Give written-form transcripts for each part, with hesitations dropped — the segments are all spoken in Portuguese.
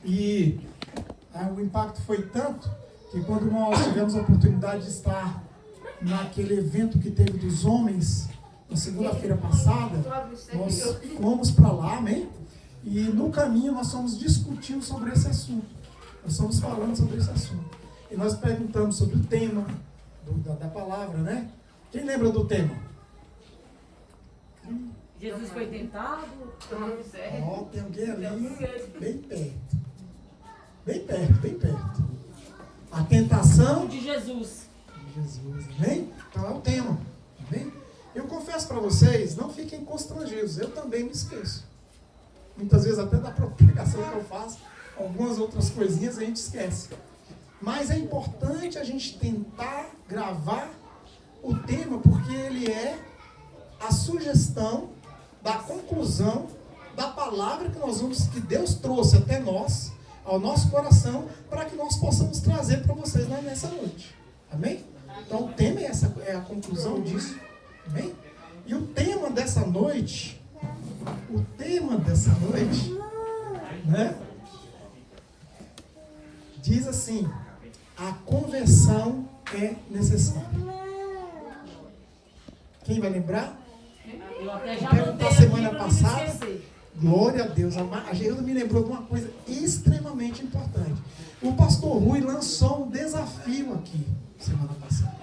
E o impacto foi tanto que quando nós tivemos a oportunidade de estar naquele evento que teve dos homens, na segunda-feira passada, nós fomos para lá, amém? E no caminho nós fomos discutindo sobre esse assunto. Nós fomos falando sobre esse assunto. E nós perguntamos sobre o tema da palavra, né? Quem lembra do tema? Jesus foi tentado? Ó, tem alguém ali bem perto. Bem perto, bem perto. A tentação De Jesus. de Jesus, amém? Então é o tema, amém? Eu confesso para vocês, não fiquem constrangidos, eu também me esqueço. Muitas vezes até da própria pregação que eu faço, algumas outras coisinhas a gente esquece. Mas é importante a gente tentar gravar o tema, porque ele é a sugestão da conclusão da palavra que Deus trouxe até nós, ao nosso coração, para que nós possamos trazer para vocês nessa noite. Amém? Então o tema é a conclusão disso. Amém? E o tema dessa noite, né, diz assim: a conversão é necessária. Quem vai lembrar? Eu até já Perguntar semana passada. Glória a Deus. A Geralda me lembrou de uma coisa extremamente importante. O pastor Rui lançou um desafio aqui semana passada.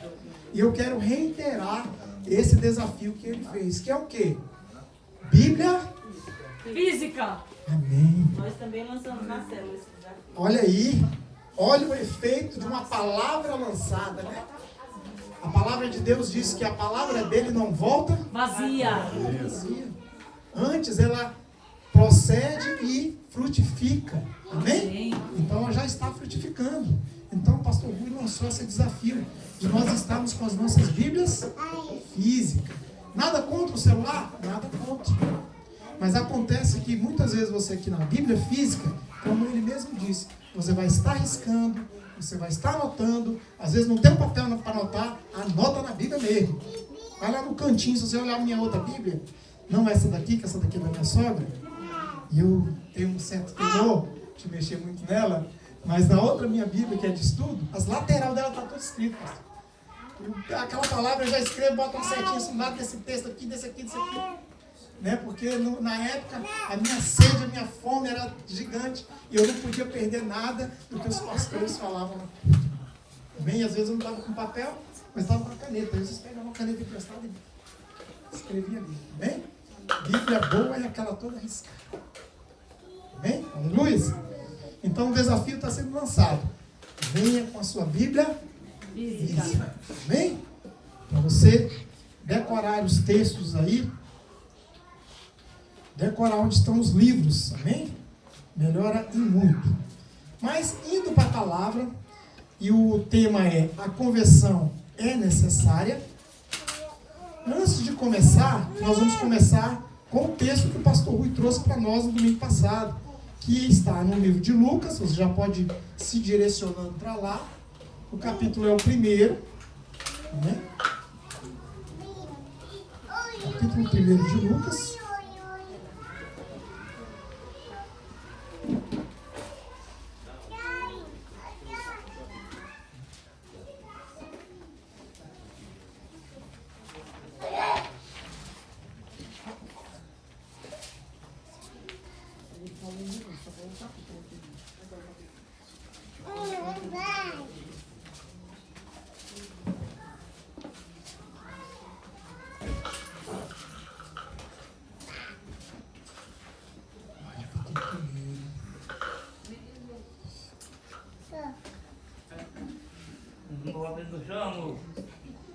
E eu quero reiterar esse desafio que ele fez, que é o quê? Bíblia física. Amém. Nós também lançamos na célula esse desafio. Olha aí, olha o efeito de uma palavra lançada, né? A palavra de Deus diz que a palavra dele não volta Vazia. vazia. Antes ela procede e frutifica. Amém? Então ela já está frutificando. Então o pastor Rui lançou esse desafio de nós estarmos com as nossas Bíblias físicas. Nada contra o celular? Nada contra. Mas acontece que muitas vezes você aqui na Bíblia física, como ele mesmo disse, você vai estar riscando, você vai estar anotando, às vezes não tem um papel para anotar, anota na Bíblia mesmo. Vai lá no cantinho, se você olhar a minha outra Bíblia, não essa daqui, que essa daqui é da minha sogra, e eu tenho um certo temor de mexer muito nela, mas na outra minha Bíblia, que é de estudo, as lateral dela está tudo escrito, pastor. Aquela palavra eu já escrevo, boto uma setinha assim, lado desse texto aqui, desse aqui, desse aqui. Né? Porque na época a minha sede, a minha fome era gigante e eu não podia perder nada do que os pastores falavam. Bem, às vezes eu não estava com papel, mas estava com a caneta. Aí vocês pegavam a caneta emprestada e escrevia ali. Bem? Bíblia boa é aquela toda arriscada. Bem? Aleluia? Então o desafio está sendo lançado. Venha com a sua Bíblia física. Bem? Para você decorar os textos aí. Decorar onde estão os livros, amém? Melhora em muito. Mas indo para a palavra, e o tema é: a conversão é necessária. Antes de começar, nós vamos começar com o texto que o pastor Rui trouxe para nós no domingo passado, que está no livro de Lucas. Você já pode ir se direcionando para lá. O capítulo é o primeiro, né? Capítulo 1 de Lucas.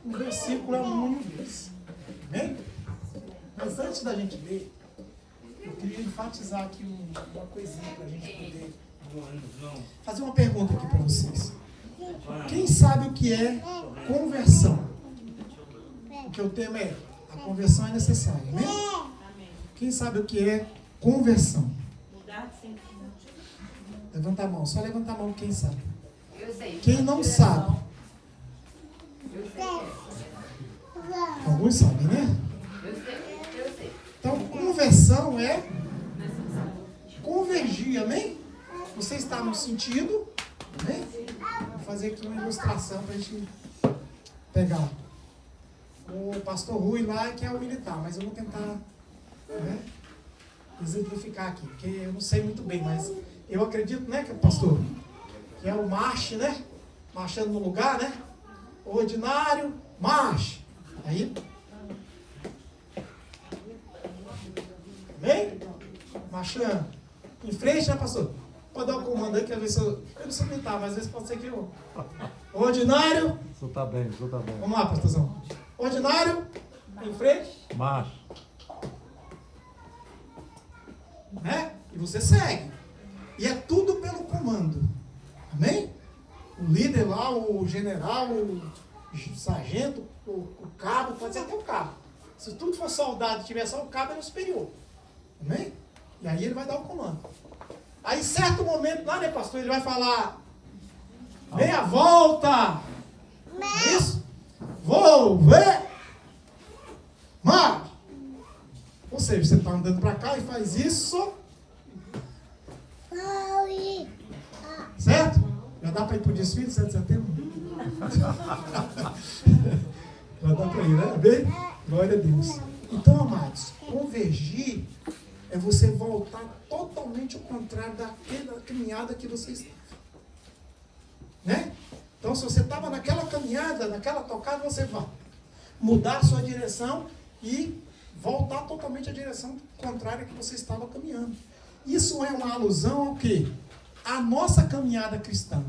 O versículo é um deles. Amém? Mas antes da gente ler, eu queria enfatizar aqui uma coisinha para a gente poder fazer uma pergunta aqui para vocês. Quem sabe o que é conversão? Porque o tema é: a conversão é necessária. Amém? Quem sabe o que é conversão? Levanta a mão, só levanta a mão quem sabe. Eu sei. Quem não sabe? Eu sei. Alguns sabem, né? Eu sei. Então, conversão é convergir, amém? Você está no sentido, né? Vou fazer aqui uma ilustração para a gente pegar. O pastor Rui lá, que é o militar, mas eu vou tentar, né, exemplificar aqui, porque eu não sei muito bem, mas eu acredito, né, que pastor, que é o marche, né? Marchando no lugar, né? Ordinário, marche. Aí. Amém? Marchando. Em frente, né, pastor? Pode dar o comando aí, que às vezes eu não sou militar, mas às vezes pode ser que eu. Ordinário. O senhor tá bem, o senhor tá bem. Vamos lá, pastorzão. Ordinário. Em frente. Marcha. Né? E você segue. E é tudo pelo comando. Amém? O líder lá, o general, o sargento, o cabo, pode ser até o cabo. Se tudo for soldado e tiver só o cabo, ele é o superior. Amém? E aí ele vai dar o comando. Aí, em certo momento lá, né, pastor, ele vai falar: meia volta. Isso? Vou ver. Marcha. Ou seja, você está andando para cá e faz isso. Certo? Já dá para ir para o desfile, 7 de setembro? Já dá para ir, né? Bem? Glória a Deus. Então, amados, convergir é você voltar totalmente ao contrário daquela caminhada que você estava. Né? Então, se você estava naquela caminhada, naquela tocada, você vai mudar a sua direção e voltar totalmente à direção contrária que você estava caminhando. Isso é uma alusão ao quê? A nossa caminhada cristã.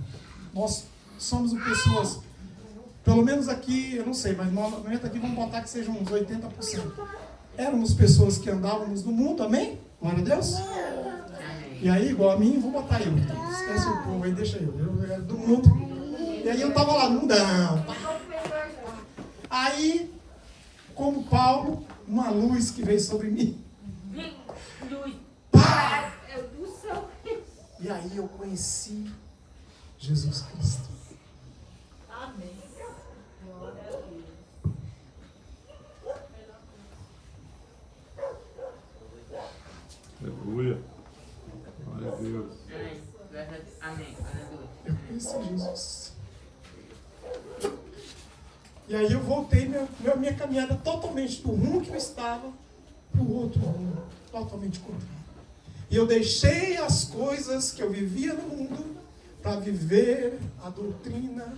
Nós somos pessoas, pelo menos aqui, eu não sei, mas normalmente aqui vamos botar que sejam uns 80%. Éramos pessoas que andávamos no mundo, amém? Glória a Deus. E aí, igual a mim, vou botar eu. Esquece o povo aí, deixa eu era do mundo. E aí eu estava lá, mundão. Aí, como Paulo, uma luz que veio sobre mim. Pá! E aí eu conheci Jesus Cristo. Amém. Aleluia. Glória a Deus. Amém. Eu conheci Jesus. E aí eu voltei minha caminhada totalmente do rumo que eu estava para o outro rumo, totalmente contrário. E eu deixei as coisas que eu vivia no mundo para viver a doutrina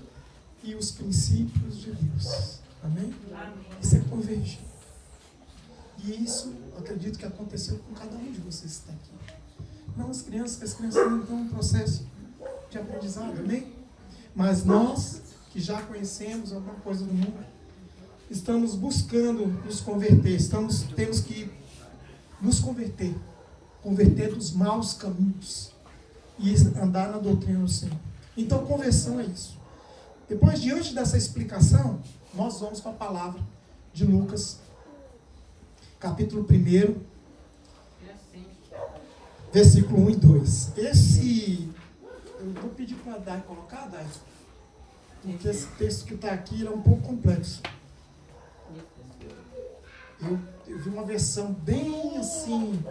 e os princípios de Deus. Amém? Isso é convergir. E isso, eu acredito que aconteceu com cada um de vocês que está aqui. Não as crianças, que as crianças não estão em processo de aprendizado, amém? Mas nós, que já conhecemos alguma coisa do mundo, estamos buscando nos converter, temos que nos converter dos maus caminhos e andar na doutrina do Senhor. Então, conversão é isso. Depois, diante dessa explicação, nós vamos para a palavra de Lucas, capítulo 1, versículo 1 e 2. Eu vou pedir para a Dai colocar, Dai, porque esse texto que está aqui é um pouco complexo. Eu vi uma versão bem assim.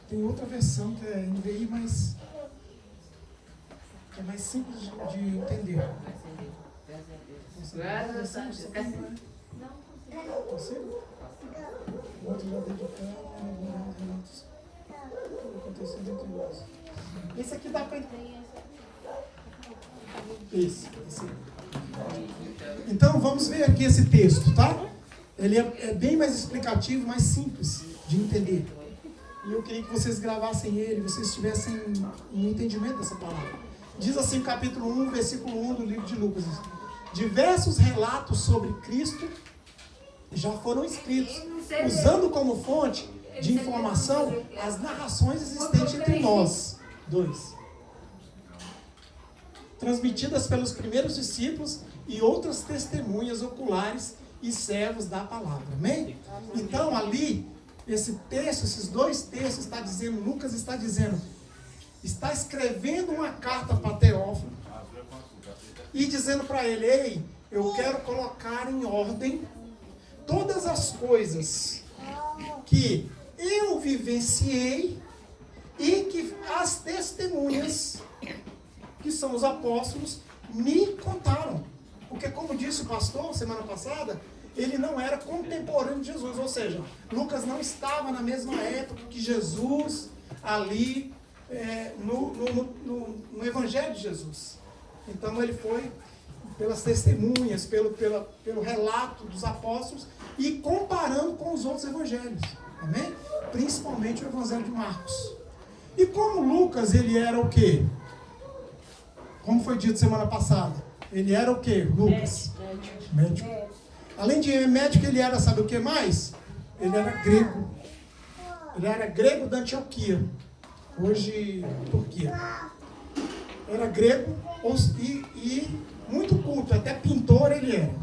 Tem outra versão que é NVI, mas que é mais simples de entender. Consigo? Outro já dedicado, acontecendo entre nós. Esse aqui dá para entender. Esse. Então vamos ver aqui esse texto, tá? Ele é bem mais explicativo, mais simples de entender. E eu queria que vocês gravassem ele, vocês tivessem um entendimento dessa palavra. Diz assim, capítulo 1, versículo 1 do livro de Lucas: diversos relatos sobre Cristo já foram escritos, usando como fonte de informação as narrações existentes entre nós. 2. Transmitidas pelos primeiros discípulos e outras testemunhas oculares e servos da palavra. Amém? Então, ali, esse texto, esses dois textos, Lucas está dizendo, está escrevendo uma carta para Teófilo e dizendo para ele: ei, eu quero colocar em ordem todas as coisas que eu vivenciei as testemunhas, que são os apóstolos, me contaram. Porque, como disse o pastor semana passada, ele não era contemporâneo de Jesus. Ou seja, Lucas não estava na mesma época que Jesus, ali no Evangelho de Jesus. Então ele foi pelas testemunhas, pelo relato dos apóstolos e comparando com os outros evangelhos. Amém? Principalmente o Evangelho de Marcos. E como Lucas, ele era o quê? Como foi dito semana passada? Ele era o quê, Lucas? Médico. Além de médico, ele era, sabe o que mais? Ele era grego. Ele era grego da Antioquia. Hoje, Turquia. Era grego e muito culto, até pintor ele era.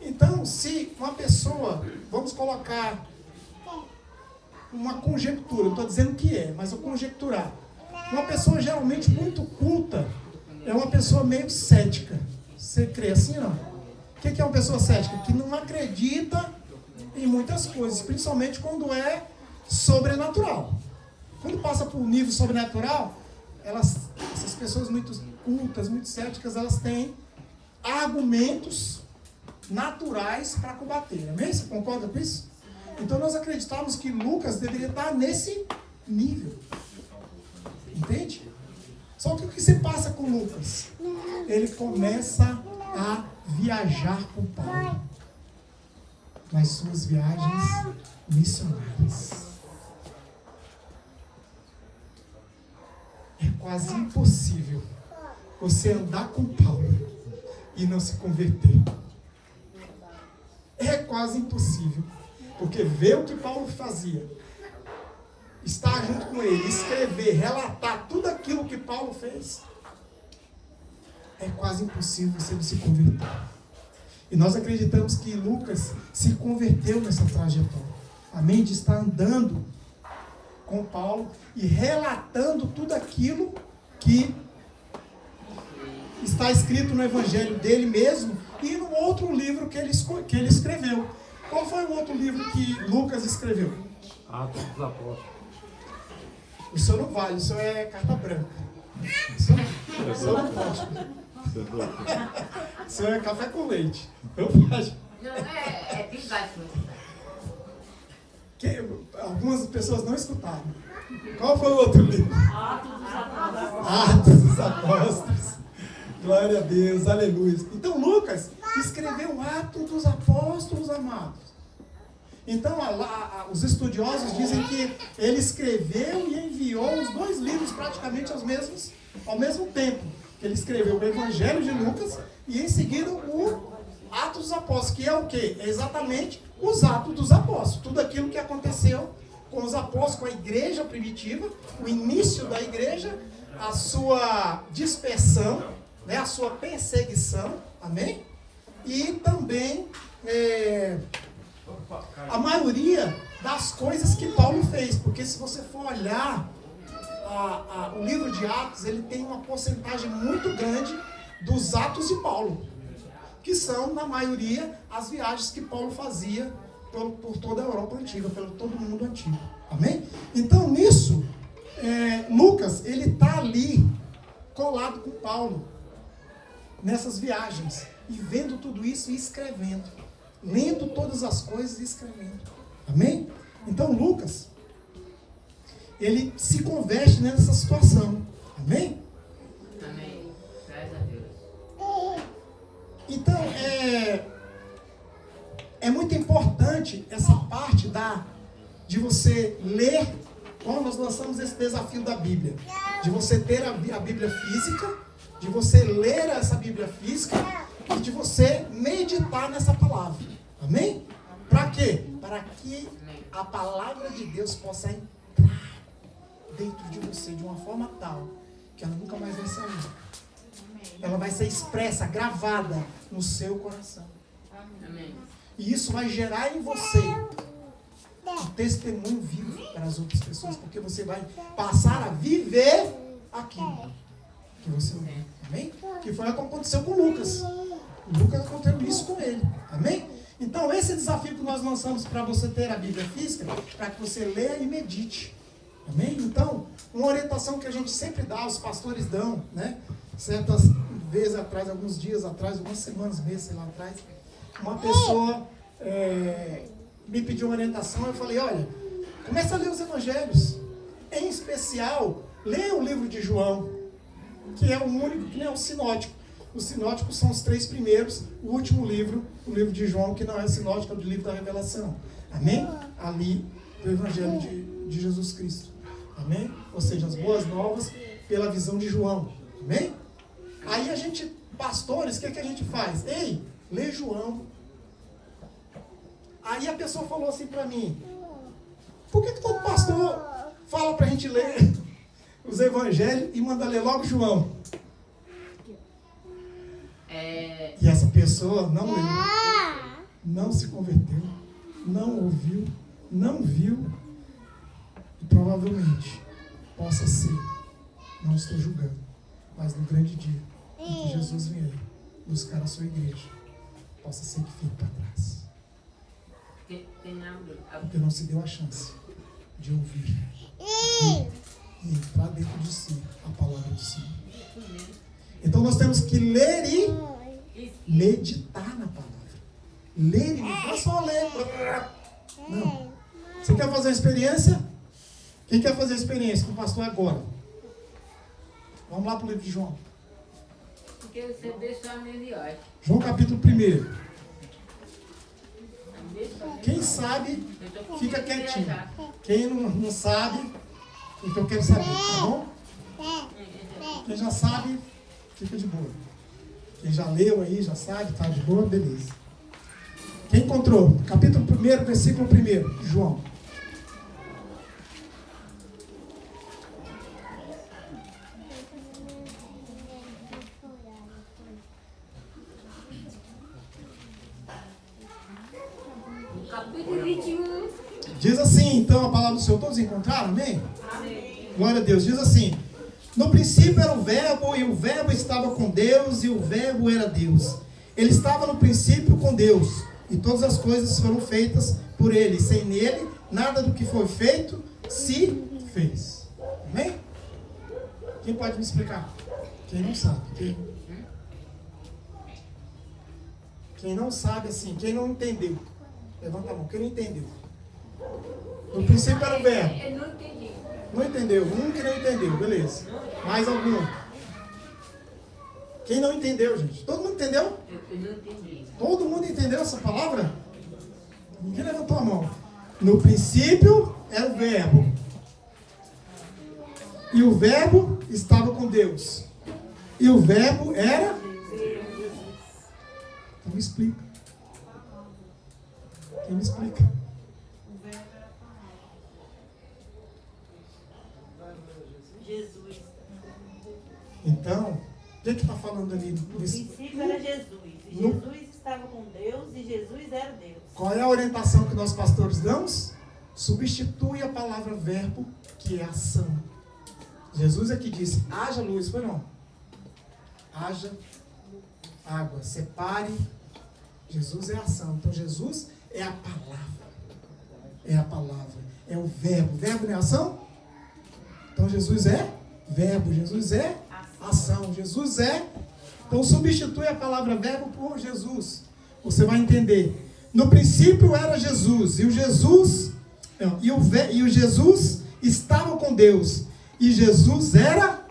Então, se uma pessoa, vamos colocar uma conjectura, não estou dizendo que é, mas eu conjecturar. Uma pessoa geralmente muito culta é uma pessoa meio cética. Você crê assim, não? O que é uma pessoa cética? Que não acredita em muitas coisas, principalmente quando é sobrenatural. Quando passa por um nível sobrenatural, essas pessoas muito cultas, muito céticas, elas têm argumentos naturais para combater. Amém? Você concorda com isso? Então nós acreditamos que Lucas deveria estar nesse nível. Entende? Só que o que se passa com Lucas? Ele começa a viajar com Paulo nas suas viagens missionárias. É quase impossível você andar com Paulo e não se converter. É quase impossível. Porque ver o que Paulo fazia, estar junto com ele, escrever, relatar tudo aquilo que Paulo fez, é quase impossível você não se converter. E nós acreditamos que Lucas se converteu nessa trajetória. Amém? De estar andando com Paulo e relatando tudo aquilo que está escrito no evangelho dele mesmo e no outro livro que ele escreveu. Qual foi o outro livro que Lucas escreveu? Atos dos Apóstolos. O senhor não vale, o senhor é carta branca. O senhor não pode. O senhor é café com leite. Eu pode. Não, é bizarro. Algumas pessoas não escutaram. Qual foi o outro livro? Atos dos Apóstolos. Atos dos Apóstolos. Glória a Deus, aleluia. Então Lucas escreveu Atos dos Apóstolos, amados. Então os estudiosos dizem que ele escreveu e enviou os dois livros praticamente ao mesmo tempo. Ele escreveu o Evangelho de Lucas e em seguida o Atos dos Apóstolos, que é o quê? É exatamente os Atos dos Apóstolos. Tudo aquilo que aconteceu com os apóstolos, com a igreja primitiva, o início da igreja, a sua dispersão, né, a sua perseguição, amém? E também a maioria das coisas que Paulo fez, porque se você for olhar o livro de Atos, ele tem uma porcentagem muito grande dos Atos de Paulo, que são, na maioria, as viagens que Paulo fazia por toda a Europa antiga, pelo todo o mundo antigo, amém? Então, nisso, Lucas, ele está ali, colado com Paulo, nessas viagens, e vendo tudo isso e escrevendo, lendo todas as coisas e escrevendo, amém? Então Lucas, ele se converte nessa situação, amém? Amém. Graças a Deus. Então é muito importante essa parte de você ler, quando nós lançamos esse desafio da Bíblia, de você ter a Bíblia física, de você ler essa Bíblia física e de você meditar nessa palavra. Amém? Para quê? Para que a palavra de Deus possa entrar dentro de você de uma forma tal que ela nunca mais vai sair. Ela vai ser expressa, gravada no seu coração. Amém. E isso vai gerar em você um testemunho vivo para as outras pessoas, porque você vai passar a viver aquilo que você lê. Amém? Que foi o que aconteceu com Lucas. Lucas aconteceu isso com ele. Amém? Então esse desafio que nós lançamos para você ter a Bíblia física, para que você leia e medite. Amém? Então, uma orientação que a gente sempre dá, os pastores dão, né? Certas vezes atrás, alguns dias atrás, algumas semanas, meses, sei lá atrás, uma pessoa me pediu uma orientação. Eu falei, olha, começa a ler os evangelhos. Em especial, leia o livro de João, que é o único, que não é o sinótico. Os sinóticos são os 3 primeiros, o último livro, o livro de João, que não é sinótico, é o livro da Revelação. Amém? Ali, do Evangelho de Jesus Cristo. Amém? Ou seja, as boas novas pela visão de João. Amém? Aí a gente, pastores, o que a gente faz? Ei, lê João. Aí a pessoa falou assim para mim, por que todo pastor fala para a gente ler os evangelhos e manda ler logo João? E essa pessoa não leu, não se converteu, não ouviu, não viu, e provavelmente possa ser, não estou julgando, mas no grande dia em que Jesus vier buscar a sua igreja, possa ser que fique para trás. Porque não se deu a chance de ouvir e entrar dentro de si a palavra do Senhor. Então nós temos que ler e meditar na palavra. Ler e não é só ler. Não. Você quer fazer uma experiência? Quem quer fazer a experiência com o pastor agora? Vamos lá para o livro de João. Porque você deixou a melhor. João capítulo 1. Quem sabe, fica quietinho. Quem não sabe, então eu quero saber, tá bom? Quem já sabe, fica de boa. Quem já leu aí, já sabe, tá de boa, beleza. Quem encontrou? Capítulo 1, versículo 1, João. Capítulo 21. Diz assim, então, a palavra do Senhor. Todos encontraram? Amém? Amém. Glória a Deus. Diz assim, no princípio era o verbo, e o verbo estava com Deus, e o verbo era Deus. Ele estava no princípio com Deus, e todas as coisas foram feitas por ele. Sem nele, nada do que foi feito se fez. Amém? Quem pode me explicar? Quem não sabe? Quem não sabe, assim, quem não entendeu? Levanta a mão, quem não entendeu? No princípio era o verbo. Eu não entendi. Não entendeu? Um que não entendeu, beleza. Mais algum? Quem não entendeu, gente? Todo mundo entendeu? Eu não entendi. Todo mundo entendeu essa palavra? Ninguém levantou a mão. No princípio era o verbo. E o verbo estava com Deus. E o verbo era? Então me explica. Quem me explica? Jesus. Então, o que está falando ali? No princípio era Jesus. E Jesus estava com Deus e Jesus era Deus. Qual é a orientação que nós pastores damos? Substitui a palavra verbo, que é ação. Jesus é que disse, haja luz, foi não? Haja água, separe. Jesus é a ação. Então Jesus é a palavra. É a palavra. É o verbo. Verbo não é ação? Então Jesus é verbo. Jesus é ação. Jesus é. Então substitui a palavra verbo por Jesus. Você vai entender. No princípio era Jesus. E o Jesus. E o Jesus estava com Deus. E Jesus era.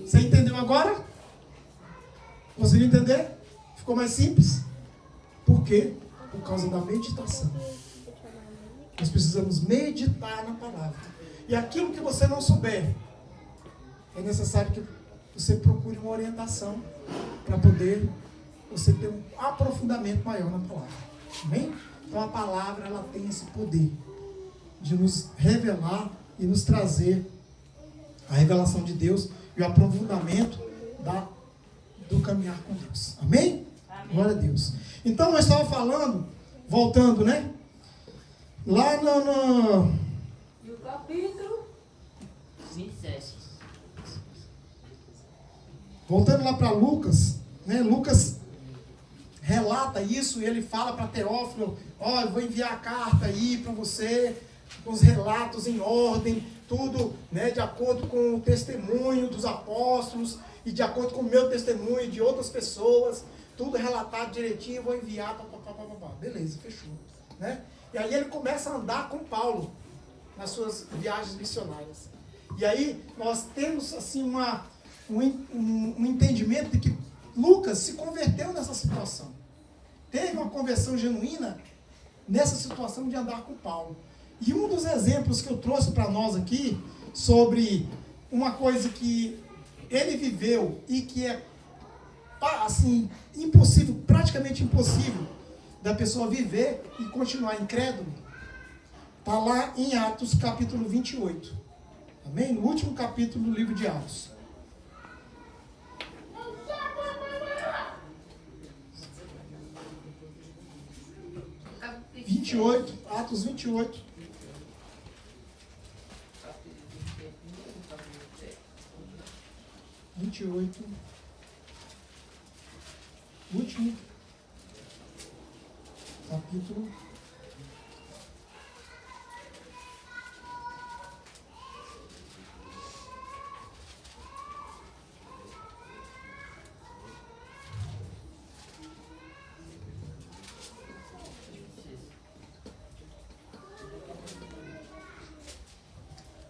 Você entendeu agora? Conseguiu entender? Ficou mais simples? Por quê? Por causa da meditação. Nós precisamos meditar na palavra. E aquilo que você não souber, é necessário que você procure uma orientação para poder você ter um aprofundamento maior na palavra. Amém? Então a palavra, ela tem esse poder de nos revelar e nos trazer a revelação de Deus e o aprofundamento do caminhar com Deus. Amém? Amém. Glória a Deus. Então nós estávamos falando, voltando, né? Lá no capítulo 27. Voltando lá para Lucas, né? Lucas relata isso e ele fala para Teófilo, eu vou enviar a carta aí para você, com os relatos em ordem, tudo, né, de acordo com o testemunho dos apóstolos e de acordo com o meu testemunho e de outras pessoas, tudo relatado direitinho, vou enviar, beleza, fechou, né? E aí ele começa a andar com Paulo nas suas viagens missionárias. E aí nós temos assim um entendimento de que Lucas se converteu nessa situação. Teve uma conversão genuína nessa situação de andar com Paulo. E um dos exemplos que eu trouxe para nós aqui, sobre uma coisa que ele viveu e que é assim, impossível, praticamente impossível da pessoa viver e continuar incrédulo, está lá em Atos capítulo 28. Amém? No último capítulo do livro de Atos. Atos 28. Último capítulo.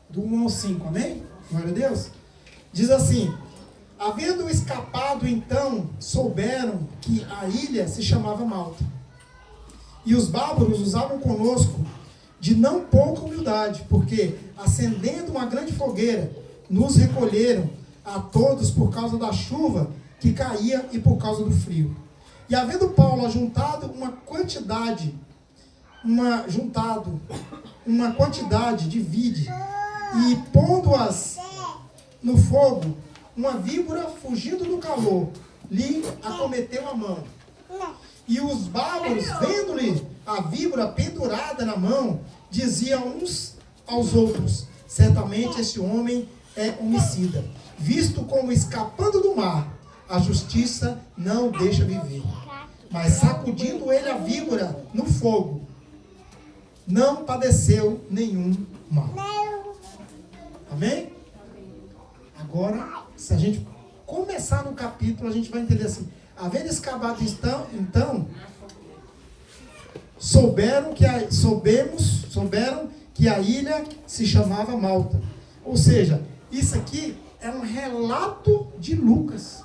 Do 1 ao 5, amém? Glória a Deus. Diz assim: havendo escapado, então, souberam que a ilha se chamava Malta. E os bárbaros usavam conosco de não pouca humildade, porque, acendendo uma grande fogueira, nos recolheram a todos por causa da chuva que caía e por causa do frio. E havendo Paulo ajuntado uma quantidade de vide, e pondo-as no fogo, uma víbora, fugindo do calor, lhe acometeu a mão. E os bárbaros, vendo-lhe a víbora pendurada na mão, diziam uns aos outros: certamente esse homem é homicida, visto como escapando do mar, a justiça não o deixa viver. Mas sacudindo ele a víbora no fogo, não padeceu nenhum mal. Amém? Agora, se a gente começar no capítulo, a gente vai entender assim: havendo escapado, então souberam que a ilha se chamava Malta. Ou seja, isso aqui é um relato de Lucas.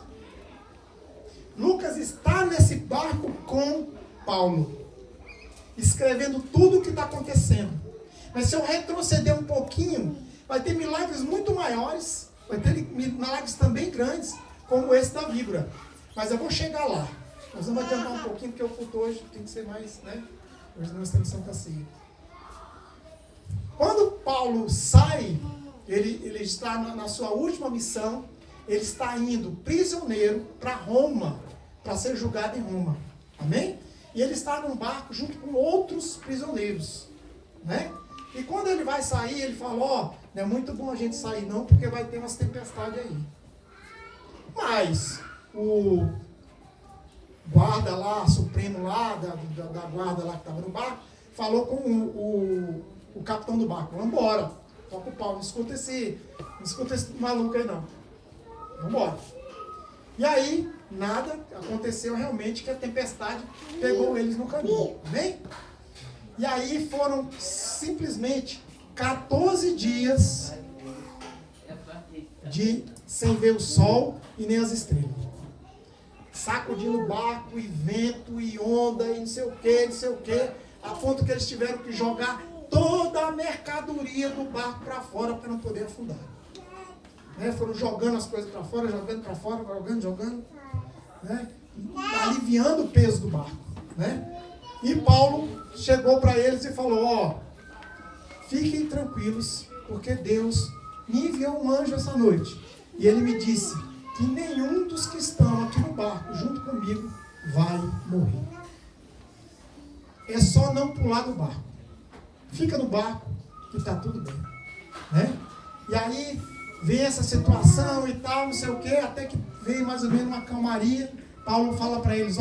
Lucas está nesse barco com Paulo, escrevendo tudo o que está acontecendo. Mas se eu retroceder um pouquinho, vai ter milagres muito maiores, vai ter milagres também grandes, como esse da víbora. Mas eu vou chegar lá. Nós vamos adiantar um pouquinho, porque o culto hoje tem que ser mais, né? Hoje nós temos Santa Ceia. Quando Paulo sai, ele está na sua última missão, ele está indo prisioneiro para Roma, para ser julgado em Roma. Amém? E ele está num barco junto com outros prisioneiros, né? E quando ele vai sair, ele fala: não é muito bom a gente sair não, porque vai ter umas tempestades aí. Mas o guarda lá, supremo lá, da guarda lá que estava no barco, falou com o capitão do barco: vamos embora, toca o pau, não escuta esse maluco aí não, vamos embora. E aí, nada aconteceu realmente, que a tempestade pegou eles no caminho, amém? E aí foram simplesmente 14 dias sem ver o sol e nem as estrelas. Sacudindo o barco, e vento, e onda, e não sei o que, a ponto que eles tiveram que jogar toda a mercadoria do barco para fora para não poder afundar. Né? Foram jogando as coisas para fora, jogando, né? Aliviando o peso do barco, né? E Paulo chegou para eles e falou: fiquem tranquilos, porque Deus me enviou um anjo essa noite, e ele me disse que nenhum dos que estão aqui no barco junto comigo vai morrer. É só não pular do barco. Fica no barco que está tudo bem, né? E aí vem essa situação e tal, não sei o que, até que vem mais ou menos uma calmaria. Paulo fala para eles: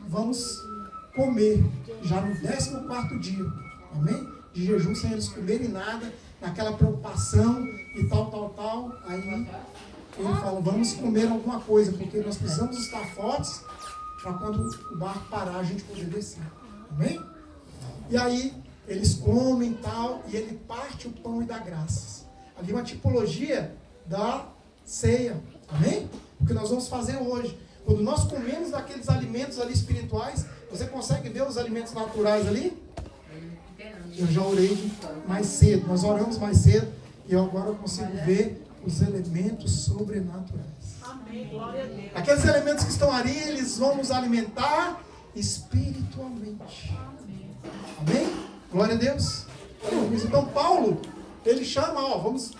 vamos comer, já no 14º dia, amém? De jejum, sem eles comerem nada. naquela preocupação e tal. Aí ele fala, vamos comer alguma coisa, porque nós precisamos estar fortes para quando o barco parar a gente poder descer. Amém? E aí eles comem tal, e ele parte o pão e dá graças. Ali uma tipologia da ceia. Amém? O que nós vamos fazer hoje. Quando nós comemos daqueles alimentos ali espirituais, você consegue ver os alimentos naturais ali? Eu já orei mais cedo, nós oramos mais cedo, e agora eu consigo ver os elementos sobrenaturais. Amém. Glória a Deus. Aqueles elementos que estão ali, eles vão nos alimentar espiritualmente. Amém? Glória a Deus. Então Paulo, ele chama, vamos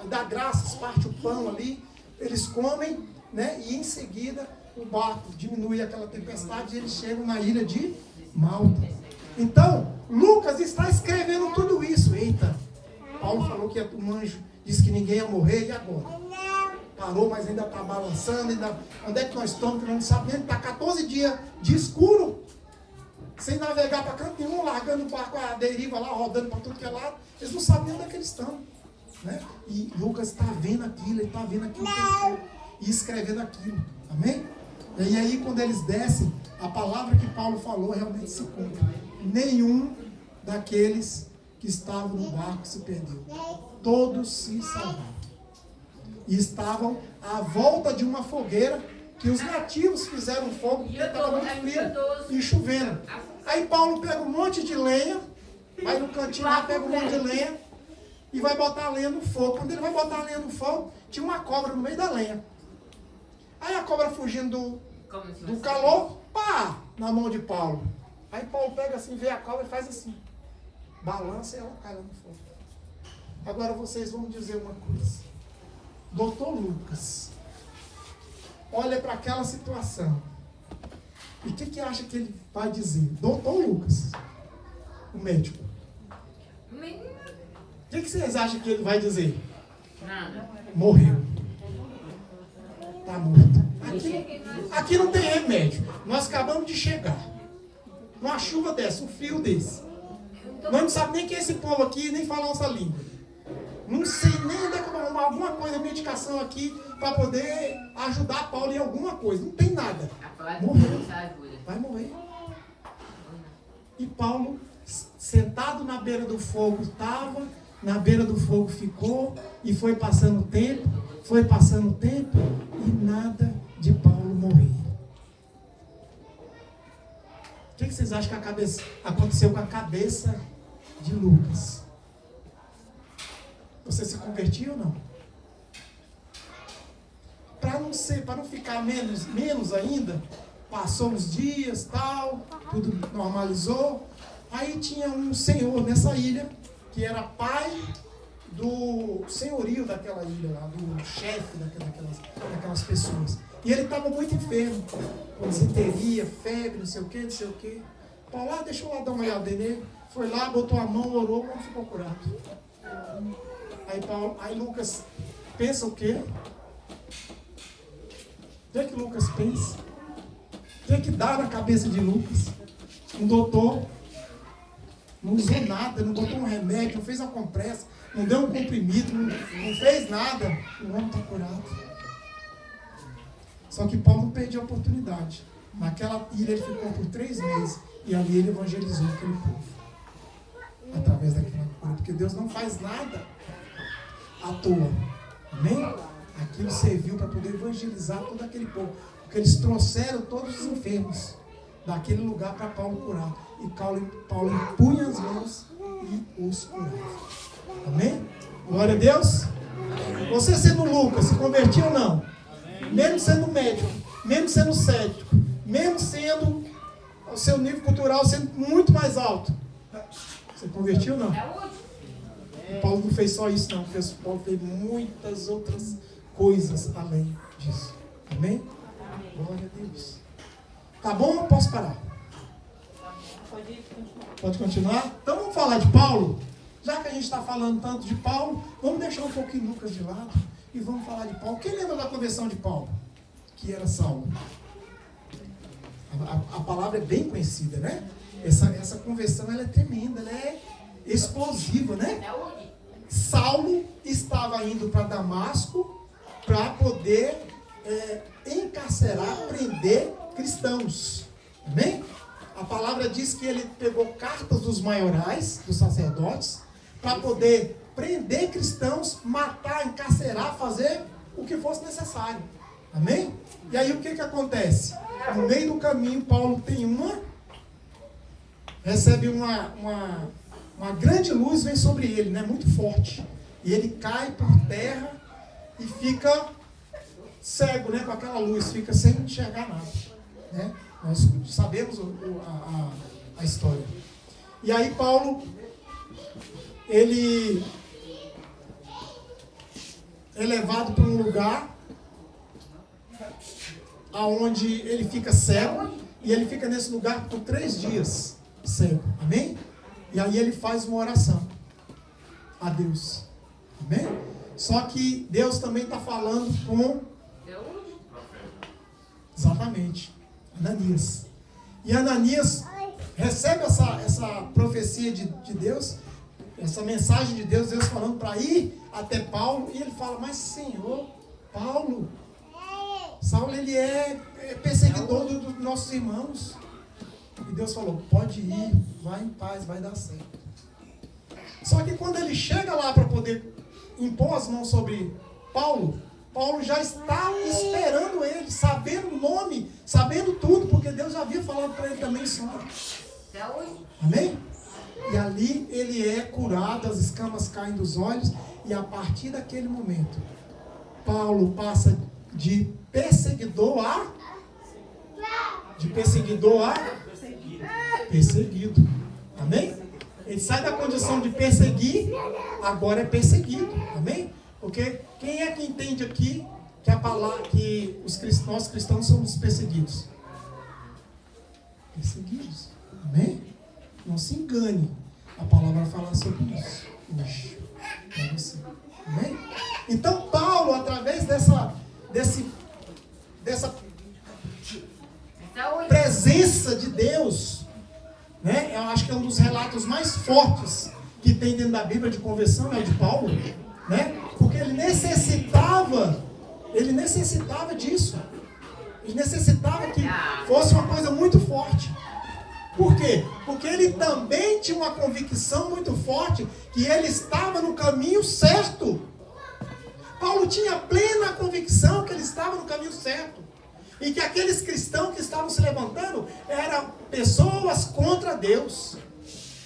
dar graças, parte o pão ali, eles comem, né? E em seguida o barco diminui aquela tempestade e eles chegam na ilha de Malta. Então, Lucas está escrevendo tudo isso. Eita, Paulo falou que um anjo disse que ninguém ia morrer, e agora? Parou, mas ainda está balançando. Onde é que nós estamos? Não sabemos. Está 14 dias de escuro, sem navegar para canto nenhum, largando o barco à deriva lá, rodando para tudo que é lado. Eles não sabem onde é que eles estão. Né? E Lucas está vendo aquilo, ele está vendo aquilo e escrevendo aquilo. Amém? E aí, quando eles descem, a palavra que Paulo falou realmente se cumpre. Nenhum daqueles que estavam no barco se perdeu. Todos se salvaram. E estavam à volta de uma fogueira que os nativos fizeram fogo porque estava muito frio e chovendo. Aí Paulo pega um monte de lenha, vai no cantinho lá, pega um monte de lenha e vai botar a lenha no fogo. Quando ele vai botar a lenha no fogo, tinha uma cobra no meio da lenha. Aí a cobra fugindo do calor, pá, na mão de Paulo. Aí Paulo pega assim, vê a cobra e faz assim. Balança e ela cai lá no fogo. Agora vocês vão dizer uma coisa. Doutor Lucas, olha para aquela situação. E o que acha que ele vai dizer? Doutor Lucas, o médico. O que vocês acham que ele vai dizer? Nada. Morreu. Está morto. Aqui não tem remédio. Nós acabamos de chegar. Uma chuva dessa, um frio desse. Nós não sabemos nem quem é esse povo aqui, nem falar nossa língua. Não sei nem onde é que eu vou arrumar alguma coisa, medicação aqui, para poder ajudar Paulo em alguma coisa. Não tem nada. Morreu. Vai morrer. E Paulo, sentado na beira do fogo, estava, na beira do fogo ficou, e foi passando o tempo, e nada de Paulo morrer. O que vocês acham que aconteceu com a cabeça de Lucas? Você se convertiu ou não? Para não ficar menos ainda, passou uns dias, tal, tudo normalizou. Aí tinha um senhor nessa ilha, que era pai do senhorio daquela ilha lá, do chefe daquelas pessoas. E ele estava muito enfermo, com desinteria, febre, não sei o quê. Paulo lá, deixa eu lá dar uma olhada nele. Foi lá, botou a mão, orou, e ficou curado. Aí Lucas pensa o quê? O que é que Lucas pensa? O que é que dá na cabeça de Lucas? Um doutor não usou nada, não botou um remédio, não fez uma compressa, não deu um comprimido, não fez nada. O homem está curado. Só que Paulo não perdeu a oportunidade. Naquela ilha ele ficou por 3 meses e ali ele evangelizou aquele povo. Através daquela cura. Porque Deus não faz nada à toa. Amém? Aquilo serviu para poder evangelizar todo aquele povo. Porque eles trouxeram todos os enfermos daquele lugar para Paulo curar. E Paulo impunha as mãos e os curava. Amém? Glória a Deus. Você sendo Lucas, se convertiu ou não? Mesmo sendo médico, mesmo sendo cético, mesmo sendo o seu nível cultural sendo muito mais alto. Você convertiu ou não? E Paulo não fez só isso não, porque Paulo fez muitas outras coisas além disso. Amém? Glória a Deus. Tá bom ou posso parar? Pode continuar? Então vamos falar de Paulo. Já que a gente está falando tanto de Paulo, vamos deixar um pouquinho Lucas de lado e vamos falar de Paulo. Quem lembra da conversão de Paulo? Que era Saulo. A palavra é bem conhecida, né? Essa conversão ela é tremenda, ela é explosiva, né? Saulo estava indo para Damasco para poder encarcerar, prender cristãos. Amém? A palavra diz que ele pegou cartas dos maiorais, dos sacerdotes, para poder prender cristãos, matar, encarcerar, fazer o que fosse necessário. Amém? E aí o que acontece? No meio do caminho, Paulo recebe uma grande luz, vem sobre ele, né? Muito forte. E ele cai por terra e fica cego, né? Com aquela luz, fica sem enxergar nada. Né? Nós sabemos a história. E aí Paulo, ele é levado para um lugar aonde ele fica cego, e ele fica nesse lugar por 3 dias cego. Amém? E aí ele faz uma oração a Deus. Amém? Só que Deus também está falando com... Exatamente. Ananias. E Ananias recebe essa profecia de Deus, essa mensagem de Deus falando para ir até Paulo, e ele fala: mas Senhor, Saulo ele é perseguidor dos nossos irmãos. E Deus falou: pode ir, vai em paz, vai dar certo. Só que quando ele chega lá para poder impor as mãos sobre Paulo já está esperando ele, sabendo o nome, sabendo tudo, porque Deus já havia falado para ele também sonho. Amém? E ali ele é curado, as escamas caem dos olhos, e a partir daquele momento, Paulo passa de perseguidor a perseguido. Amém? Ele sai da condição de perseguir, agora é perseguido. Amém? Porque quem é que entende aqui que a palavra, que nós cristãos somos perseguidos? Perseguidos. Amém? Não se engane. A palavra vai falar sobre isso hoje para você. Amém? Então Paulo, através dessa presença de Deus, né? Eu acho que é um dos relatos mais fortes que tem dentro da Bíblia de conversão, é o de Paulo, né? Porque ele necessitava disso. Ele necessitava que fosse uma coisa muito forte. Por quê? Porque ele também tinha uma convicção muito forte que ele estava no caminho certo. Paulo tinha plena convicção que ele estava no caminho certo. E que aqueles cristãos que estavam se levantando eram pessoas contra Deus.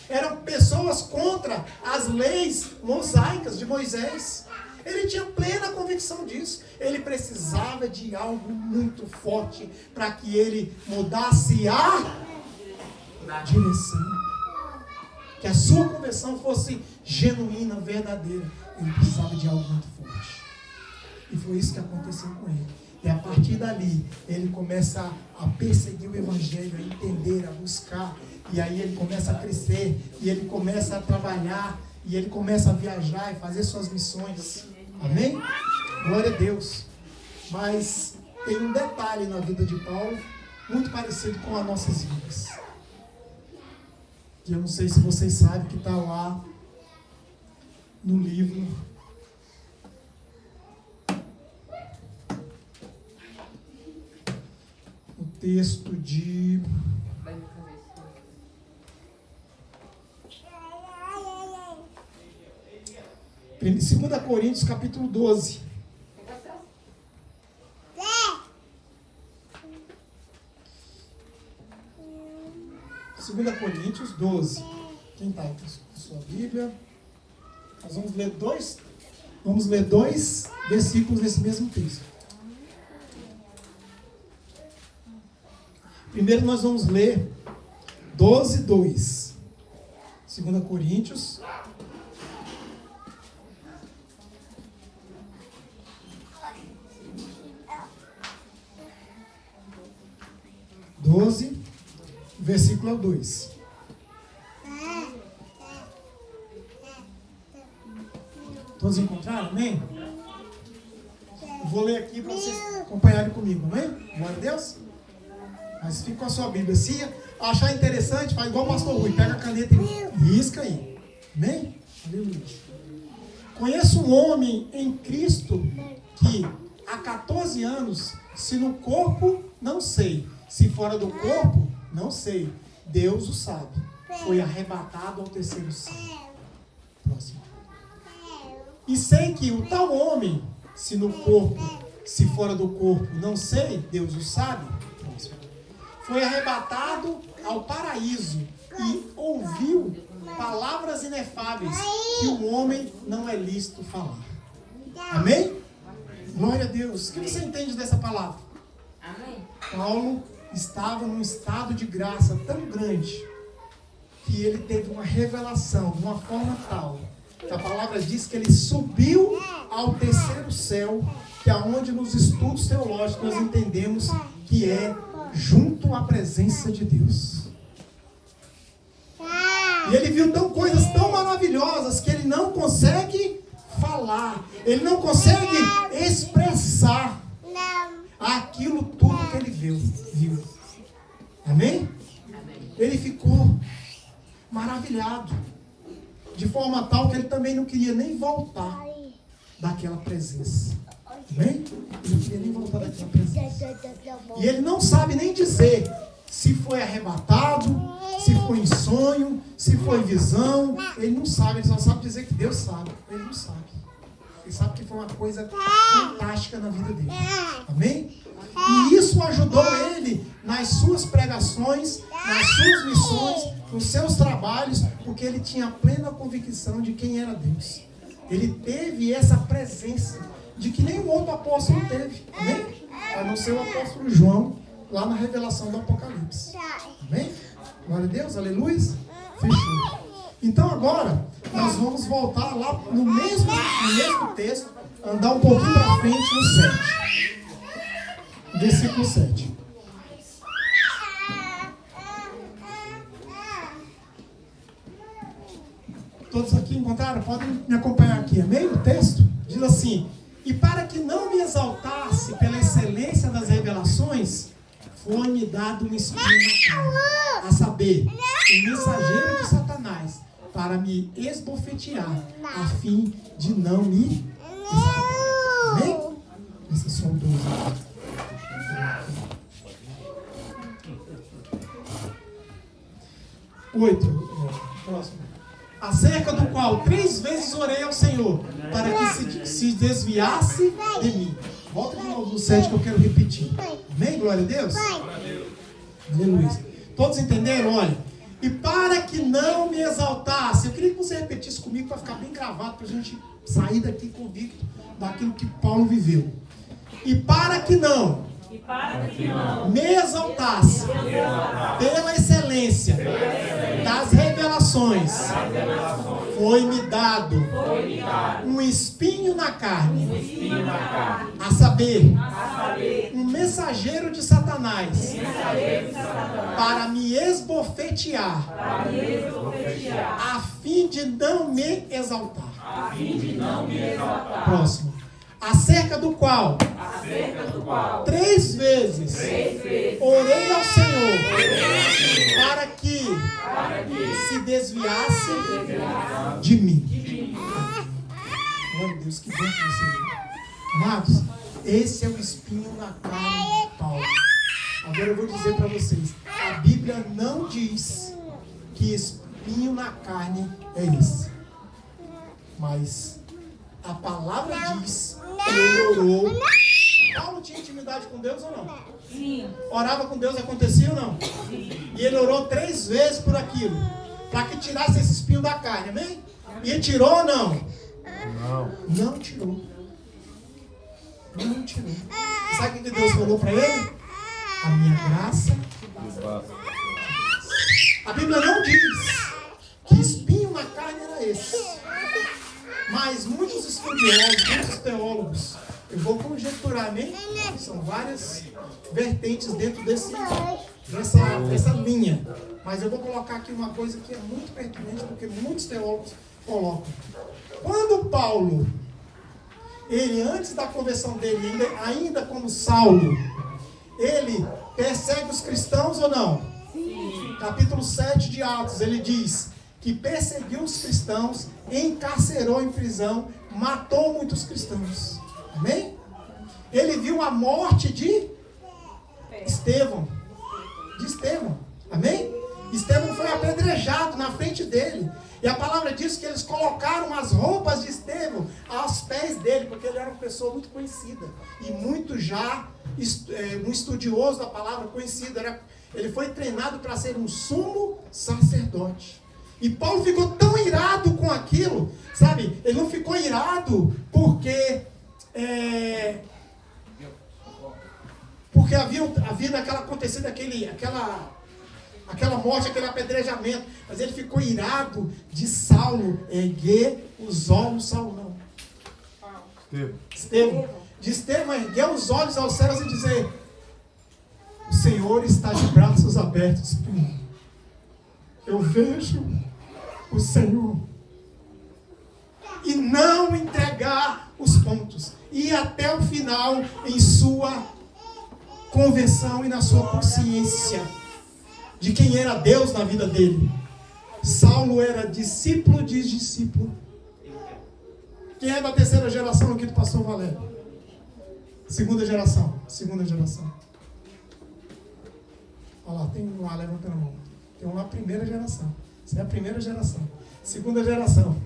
Eram pessoas contra as leis mosaicas de Moisés. Ele tinha plena convicção disso. Ele precisava de algo muito forte para que ele mudasse a direção. Que a sua conversão fosse genuína, verdadeira. Ele precisava de algo muito forte. E foi isso que aconteceu com ele. E a partir dali, ele começa a perseguir o evangelho, a entender, a buscar. E aí ele começa a crescer, e ele começa a trabalhar, e ele começa a viajar e fazer suas missões. Amém? Glória a Deus. Mas tem um detalhe na vida de Paulo, muito parecido com as nossas vidas. Que eu não sei se vocês sabem, que está lá no livro. O texto de... 2 Coríntios, capítulo 12. 2 Coríntios 12. Quem está com a sua Bíblia? Nós vamos ler dois versículos desse mesmo texto. Primeiro nós vamos ler 12, 2. 2 Coríntios 12, versículo 2. Todos encontraram? Amém? Eu vou ler aqui para vocês acompanharem comigo, amém? Glória a Deus. Mas fica com a sua Bíblia. Se achar interessante, faz igual o pastor Rui. Pega a caneta e risca aí. Amém? Aleluia. Conheço um homem em Cristo que há 14 anos, se no corpo, não sei. Se fora do corpo, não sei. Deus o sabe. Foi arrebatado ao terceiro céu. Próximo. E sei que o tal homem, se no corpo, se fora do corpo, não sei, Deus o sabe. Próximo. Foi arrebatado ao paraíso e ouviu palavras inefáveis que o homem não é lícito falar. Amém? Glória a Deus. O que você entende dessa palavra? Amém. Paulo estava num estado de graça tão grande que ele teve uma revelação de uma forma tal que a palavra diz que ele subiu ao terceiro céu, que é onde nos estudos teológicos nós entendemos que é junto à presença de Deus. E ele viu coisas tão maravilhosas que ele não consegue falar, ele não consegue expressar aquilo tudo que ele viu. Amém? Ele ficou maravilhado, de forma tal que ele também não queria nem voltar daquela presença. Amém? Ele não queria nem voltar daquela presença. E ele não sabe nem dizer se foi arrebatado, se foi em sonho, se foi visão. Ele não sabe, ele só sabe dizer que Deus sabe. Ele não sabe. Ele sabe que foi uma coisa fantástica na vida dele. Amém? E isso ajudou ele nas suas pregações, nas suas missões, nos seus trabalhos, porque ele tinha plena convicção de quem era Deus. Ele teve essa presença de que nenhum outro apóstolo teve. Amém? A não ser o apóstolo João, lá na revelação do Apocalipse. Amém? Glória a Deus, aleluia. Fechou. Então agora, nós vamos voltar lá no mesmo texto, andar um pouquinho para frente no 7. Versículo 7. Todos aqui encontraram? Podem me acompanhar aqui. Amém? O texto diz assim: e para que não me exaltasse pela excelência das revelações, foi-me dado um espinho na carne, a saber, o mensageiro de Satanás, para me esbofetear, a fim de não me exaltar. Amém? Esse é só o 12. Próximo. Acerca do qual 3 vezes orei ao Senhor, para que se desviasse de mim. Volta de novo no 7 que eu quero repetir. Amém? Glória a Deus? Aleluia. Todos entenderam? Olha. E para que não me exaltasse, eu queria que você repetisse comigo para ficar bem gravado, para a gente sair daqui convicto daquilo que Paulo viveu. E para que não me exaltasse pela excelência das revelações, foi-me dado um espinho na carne, a saber, um mensageiro de Satanás, para me esbofetear, a fim de não me exaltar. Próximo. Acerca do qual 3 vezes orei ao Senhor para que se desviasse de mim. Glória a Deus, que bom que você é. Amados, esse é o espinho na carne de Paulo. Agora eu vou dizer para vocês, a Bíblia não diz que espinho na carne é esse. Mas a palavra diz que ele orou. Paulo tinha intimidade com Deus ou não? Sim. Orava com Deus, acontecia ou não? Sim. E ele orou 3 vezes por aquilo, para que tirasse esse espinho da carne, amém? E tirou ou não? Não. Não tirou. Não tirou. Sabe o que Deus falou para ele? A minha graça. A Bíblia não diz que espinho na carne era esse. Mas muitos estudiosos, muitos teólogos, eu vou conjecturar, amém? São várias vertentes dentro dessa linha. Mas eu vou colocar aqui uma coisa que é muito pertinente, porque muitos teólogos colocam. Quando Paulo, ele antes da conversão dele, ainda como Saulo, ele persegue os cristãos ou não? Sim. Capítulo 7 de Atos, ele diz: que perseguiu os cristãos, encarcerou em prisão, matou muitos cristãos. Amém? Ele viu a morte de Estevão. Amém? Estevão foi apedrejado na frente dele. E a palavra diz que eles colocaram as roupas de Estevão aos pés dele, porque ele era uma pessoa muito conhecida. E muito já, um estudioso da palavra, conhecido. Ele foi treinado para ser um sumo sacerdote. E Paulo ficou tão irado com aquilo, sabe? Ele não ficou irado porque havia acontecido aquela morte, aquele apedrejamento. Mas ele ficou irado de Saulo erguer os olhos, Estevão. De Estevão erguer os olhos aos céus e dizer: o Senhor está de braços abertos. Eu vejo o Senhor. E não entregar os pontos. Ir até o final em sua convenção e na sua consciência de quem era Deus na vida dele. Saulo era discípulo de discípulo. Quem é da terceira geração aqui do pastor Valério? Segunda geração. Olha lá, tem um lá levantando a mão. Tem um lá, primeira geração. Isso é a primeira geração. Segunda geração.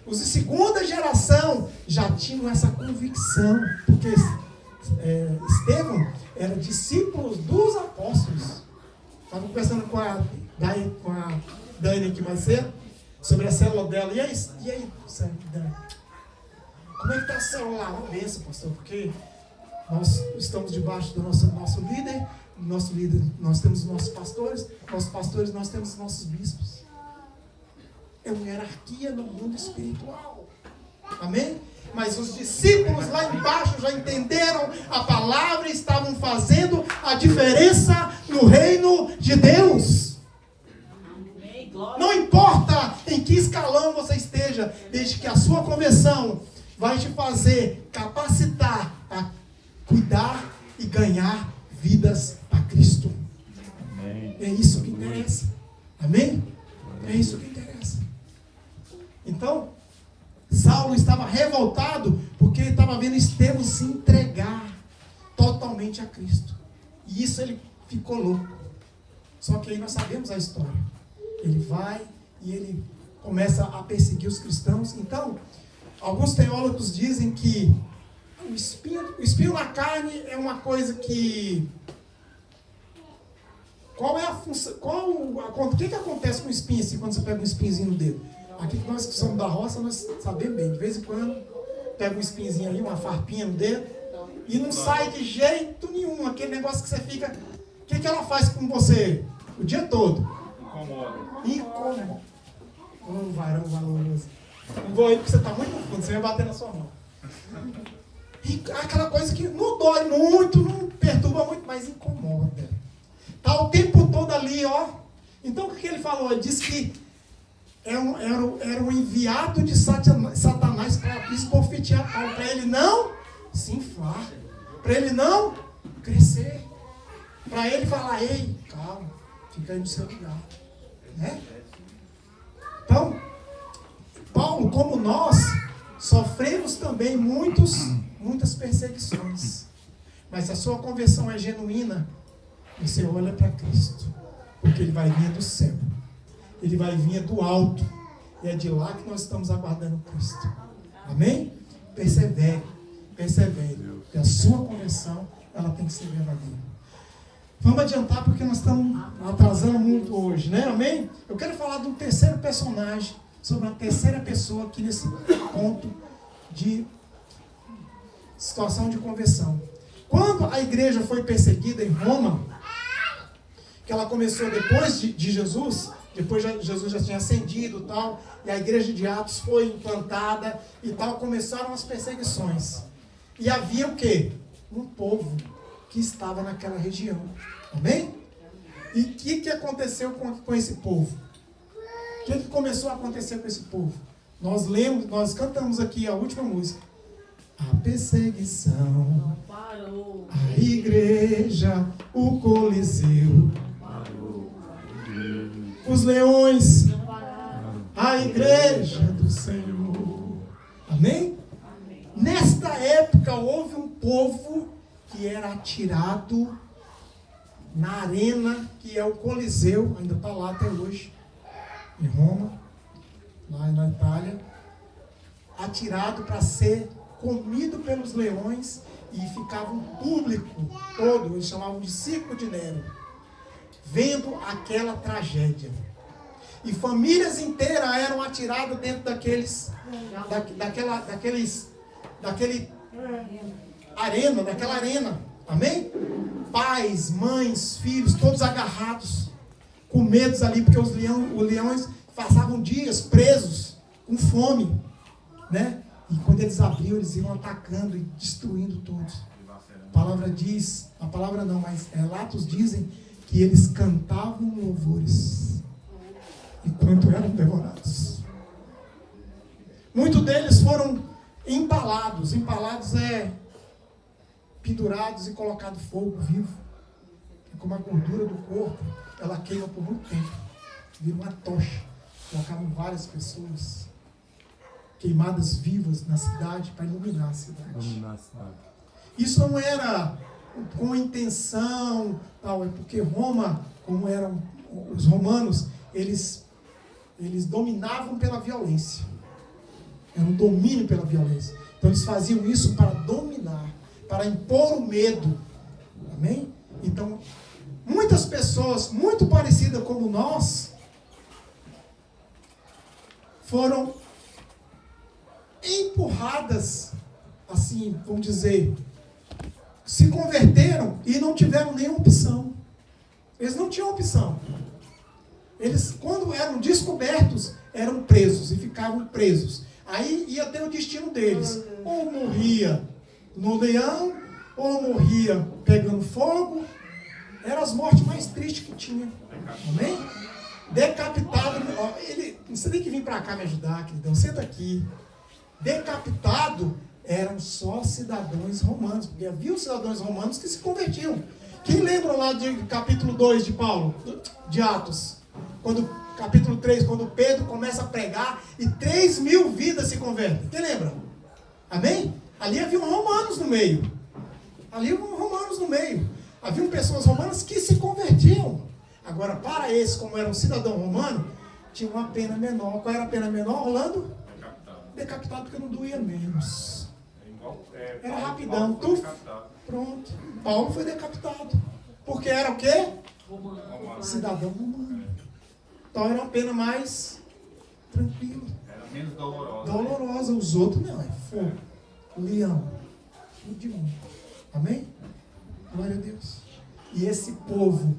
Os de segunda geração já tinham essa convicção, porque Estevão era discípulo dos apóstolos. Estava conversando com a Dani aqui mais cedo, sobre a célula dela. E aí Dani? Como é que está a célula lá? Uma bênção, pastor, porque nós estamos debaixo do nosso líder. Nosso líder, nós temos nossos pastores, nós temos nossos bispos. É uma hierarquia no mundo espiritual. Amém? Mas os discípulos lá embaixo já entenderam a palavra e estavam fazendo a diferença no reino de Deus. Não importa em que escalão você esteja, desde que a sua conversão vai te fazer capacitar a cuidar e ganhar vidas a Cristo. Amém. É isso que interessa. Amém? É isso que interessa. Então, Saulo estava revoltado porque ele estava vendo Estevão se entregar totalmente a Cristo. E isso ele ficou louco. Só que aí nós sabemos a história. Ele vai e ele começa a perseguir os cristãos. Então, alguns teólogos dizem que o espinho na carne é uma coisa que... Qual é a função? O que acontece com o espinho assim, quando você pega um espinhozinho no dedo? Aqui que nós que somos da roça, nós sabemos bem. De vez em quando, pega um espinhozinho aí, uma farpinha no dedo, e não sai de jeito nenhum. Aquele negócio que você fica... O que ela faz com você o dia todo? Incomoda. Um varão valoroso. Não vou aí porque você está muito no fundo, você vai bater na sua mão. E aquela coisa que não dói muito, não perturba muito, mas incomoda. Está o tempo todo ali, ó. Então o que ele falou? Ele disse que era um enviado de Satanás para esbofetear Paulo, para ele não se inflar, para ele não crescer, para ele falar: ei, calma, fica aí no seu lugar, né? Então, Paulo, como nós, sofremos também muitas perseguições, mas se a sua conversão é genuína, você olha para Cristo, porque Ele vai vir do céu, Ele vai vir do alto, e é de lá que nós estamos aguardando Cristo. Amém? Persevere, porque a sua conversão, ela tem que ser verdadeira. Vamos adiantar, porque nós estamos atrasando muito hoje, né? Amém? Eu quero falar de um terceiro personagem, sobre uma terceira pessoa aqui nesse ponto de situação de conversão. Quando a igreja foi perseguida em Roma, que ela começou depois de Jesus, depois Jesus já tinha ascendido e tal, e a igreja de Atos foi implantada e tal, começaram as perseguições. E havia o quê? Um povo que estava naquela região. Amém? E o que aconteceu com esse povo? O que começou a acontecer com esse povo? Nós cantamos aqui a última música. A perseguição, a igreja, o coliseu, os leões a igreja do Senhor. Amém? Nesta época houve um povo que era atirado na arena, que é o Coliseu, ainda está lá até hoje, em Roma, lá na Itália, atirado para ser comido pelos leões, e ficava um público todo, eles chamavam de Circo de Nero, vendo aquela tragédia. E famílias inteiras eram atiradas dentro daquele daquela arena. Amém? Pais, mães, filhos, todos agarrados, com medos ali, porque os leões passavam dias presos, com fome, né? E quando eles abriam, eles iam atacando e destruindo todos. A palavra diz, a palavra não, mas relatos dizem que eles cantavam louvores enquanto eram devorados. Muitos deles foram empalados. Empalados é pendurados e colocado fogo vivo. E como a gordura do corpo, ela queima por muito tempo. Vira uma tocha. Colocavam várias pessoas queimadas vivas na cidade para iluminar a cidade. Isso não era com intenção, tal, é porque Roma, como eram os romanos, eles dominavam pela violência. Era um domínio pela violência. Então eles faziam isso para dominar, para impor o medo. Amém? Então, muitas pessoas muito parecidas como nós foram empurradas, assim, vamos dizer, se converteram e não tiveram nenhuma opção. Eles não tinham opção. Eles, quando eram descobertos, eram presos e ficavam presos. Aí ia ter o destino deles. Ou morria no leão, ou morria pegando fogo. Eram as mortes mais tristes que tinha. Amém? Decapitado. Você tem que vir para cá me ajudar, queridão. Senta aqui. Decapitado eram só cidadãos romanos. Porque havia os cidadãos romanos que se convertiam. Quem lembra lá de capítulo 2 de Paulo? De Atos. Capítulo 3, quando Pedro começa a pregar e 3.000 vidas se convertem. Quem lembra? Amém? Ali haviam romanos no meio. Haviam pessoas romanas que se convertiam. Agora, para esses, como era um cidadão romano, tinha uma pena menor. Qual era a pena menor, Orlando? Decapitado, porque não doía menos. Era rapidão. Pronto. Paulo foi decapitado. Porque era o quê? Cidadão romano. Então era uma pena mais tranquila. Era menos dolorosa. Dolorosa. Os outros não, é fogo. Leão. Tudo de mundo. Amém? Glória a Deus. E esse povo,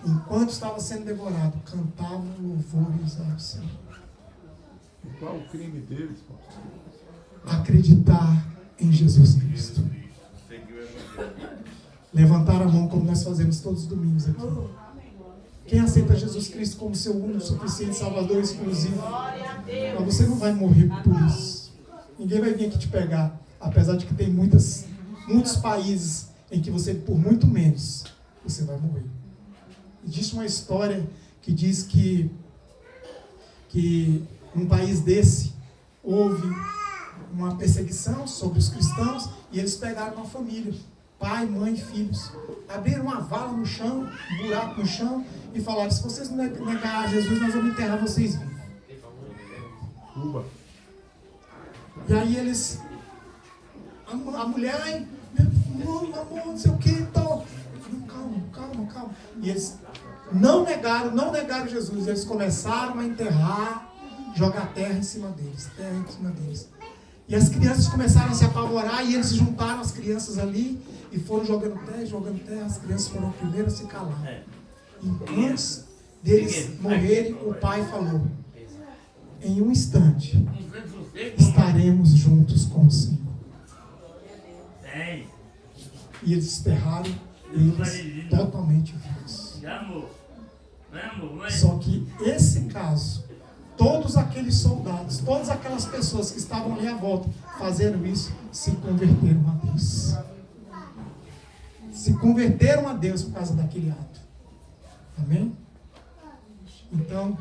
enquanto estava sendo devorado, cantavam louvores ao Senhor. E qual o crime deles, pastor? Acreditar em Jesus Cristo. Levantar a mão como nós fazemos todos os domingos aqui. Quem aceita Jesus Cristo como seu único, suficiente, salvador exclusivo, mas você não vai morrer por isso. Ninguém vai vir aqui te pegar, apesar de que tem muitos países em que você, por muito menos, você vai morrer. Existe uma história que diz que num país desse houve uma perseguição sobre os cristãos e eles pegaram uma família, pai, mãe e filhos, abriram uma vala no chão, um buraco no chão e falaram: se vocês não negar a Jesus, nós vamos enterrar vocês vivos. E aí eles, a mulher, amor, não sei o que e tal. Calma. E eles não negaram Jesus. Eles começaram a enterrar, jogar terra em cima deles. E as crianças começaram a se apavorar e eles se juntaram, as crianças ali, e foram jogando terra. As crianças foram primeiras a se calar. E antes deles morrerem, o pai falou: em um instante estaremos juntos com o Senhor. E eles enterraram eles totalmente vivos. Só que esse caso, todos aqueles soldados, todas aquelas pessoas que estavam ali à volta fazendo isso, se converteram a Deus. Se converteram a Deus por causa daquele ato. Amém? Então,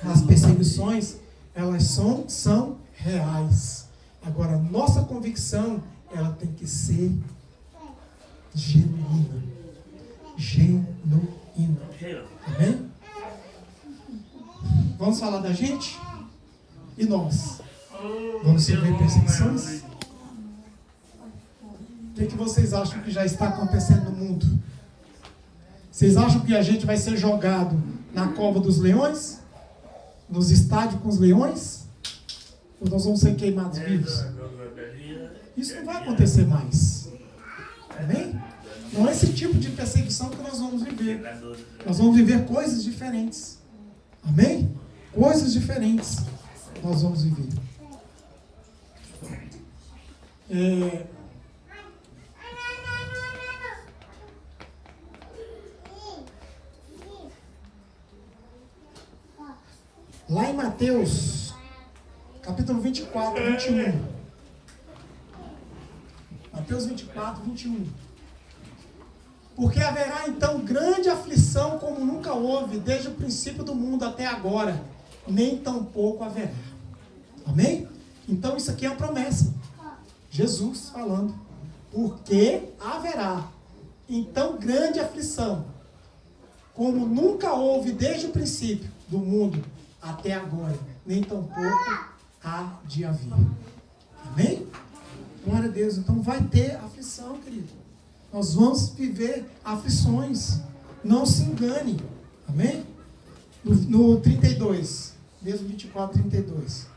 As perseguições, elas são reais. Agora, nossa convicção, ela tem que ser genuína. Genuína. Amém? Vamos falar da gente? E nós? Vamos sofrer perseguições? O que vocês acham que já está acontecendo no mundo? Vocês acham que a gente vai ser jogado na cova dos leões? Nos estádios com os leões? Ou nós vamos ser queimados vivos? Isso não vai acontecer mais. Amém? Não é esse tipo de perseguição que nós vamos viver. Nós vamos viver coisas diferentes. Amém? Coisas diferentes nós vamos viver. Lá em Mateus, capítulo 24, 21. Mateus 24, 21. Porque haverá então grande aflição como nunca houve, desde o princípio do mundo até agora, nem tampouco haverá. Amém? Então isso aqui é uma promessa. Jesus falando. Porque haverá então grande aflição, como nunca houve desde o princípio do mundo até agora, nem tampouco há de haver. Amém? Glória a Deus. Então vai ter aflição, querido. Nós vamos viver aflições. Não se engane. Amém? No 32. Mesmo 24, 32.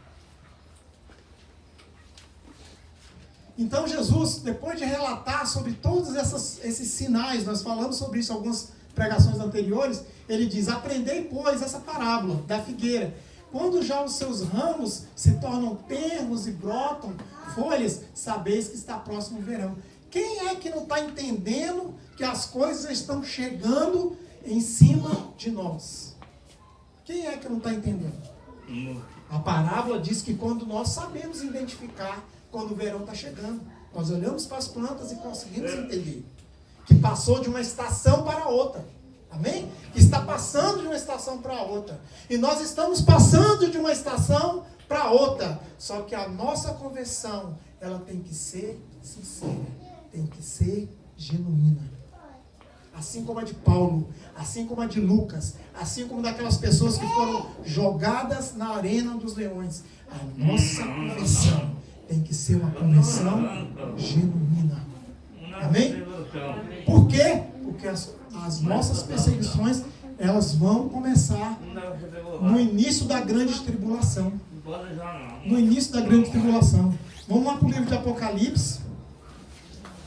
Então Jesus, depois de relatar sobre todos esses sinais, nós falamos sobre isso em algumas pregações anteriores, ele diz: aprendei, pois, essa parábola da figueira. Quando já os seus ramos se tornam tenros e brotam folhas, sabeis que está próximo o verão. Quem é que não está entendendo que as coisas estão chegando em cima de nós? Quem é que não está entendendo? A parábola diz que quando nós sabemos identificar quando o verão está chegando, nós olhamos para as plantas e conseguimos entender que passou de uma estação para outra. Amém? Que está passando de uma estação para outra. E nós estamos passando de uma estação para outra. Só que a nossa conversão, ela tem que ser sincera, tem que ser genuína. Assim como a de Paulo, assim como a de Lucas, assim como daquelas pessoas que foram jogadas na arena dos leões. A nossa conversão tem que ser uma conversão genuína. Amém? Por quê? Porque as nossas perseguições, elas vão começar no início da grande tribulação. No início da grande tribulação. Vamos lá para o livro de Apocalipse,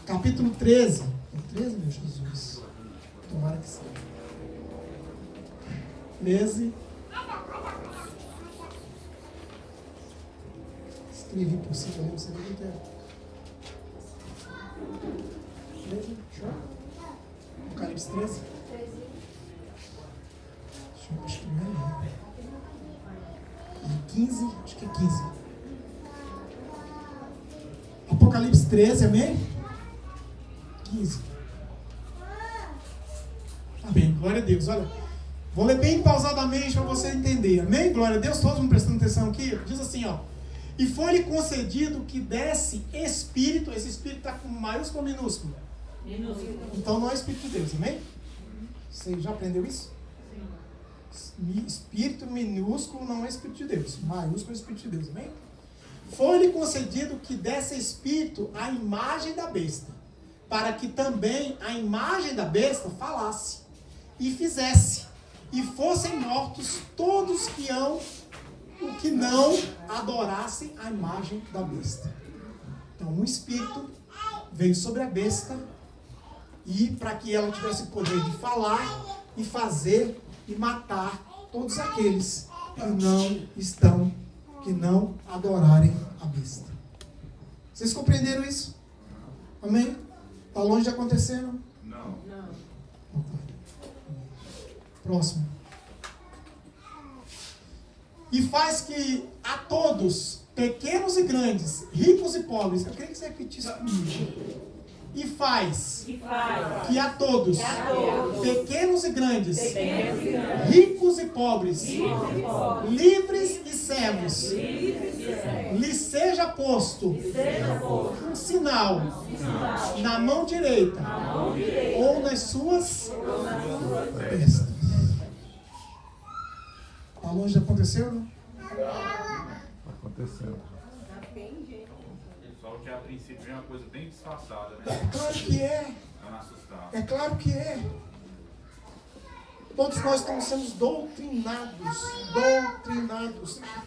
capítulo 13. É 13, meu Jesus? Tomara que sim. 13. Escrevi por cima, eu você ver inteiro. 13, show? Apocalipse 13? Acho que não é. E 15, acho que é 15. Apocalipse 13, amém? 15. Amém, glória a Deus. Olha, vou ler bem pausadamente para você entender. Amém? Glória a Deus, todos vão prestando atenção aqui. Diz assim, ó. E foi-lhe concedido que desse Espírito. Esse Espírito está com maiúsculo ou minúsculo? Minúsculo. Então não é Espírito de Deus, amém? Você já aprendeu isso? Sim. Espírito minúsculo não é Espírito de Deus. Maiúsculo é Espírito de Deus, amém? Foi-lhe concedido que desse Espírito a imagem da besta, para que também a imagem da besta falasse, e fizesse, e fossem mortos todos que não adorassem a imagem da besta. Então, um espírito veio sobre a besta, e para que ela tivesse o poder de falar, e fazer, e matar todos aqueles que não adorarem a besta. Vocês compreenderam isso? Amém? Está longe de acontecer, não? Não. Próximo. E faz que a todos, pequenos e grandes, ricos e pobres, eu queria que você repetisse comigo. faz que faz que a todos, todos, pequenos e grandes, pequenos e grandes, ricos e pobres, ricos e pobres, livres e servos, livres e servos, lhe seja posto seja posto um sinal na mão direita ou nas suas testas. Está longe de acontecer, não? Está acontecendo. Só que a princípio é uma coisa bem disfarçada, né? É claro que é. Pra não assustar. É claro que é. Todos nós estamos sendo doutrinados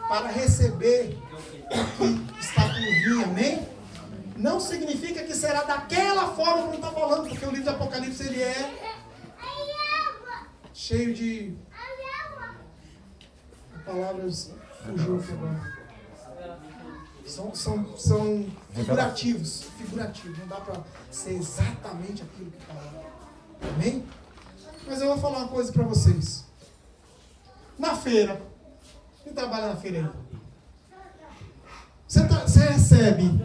para receber o que está por vir, amém? Não significa que será daquela forma como está falando, porque o livro de Apocalipse ele é cheio de palavras fugiu agora. São figurativos, não dá para ser exatamente aquilo que está lá. Amém? Mas eu vou falar uma coisa para vocês. Na feira, quem trabalha na feira aí? Você recebe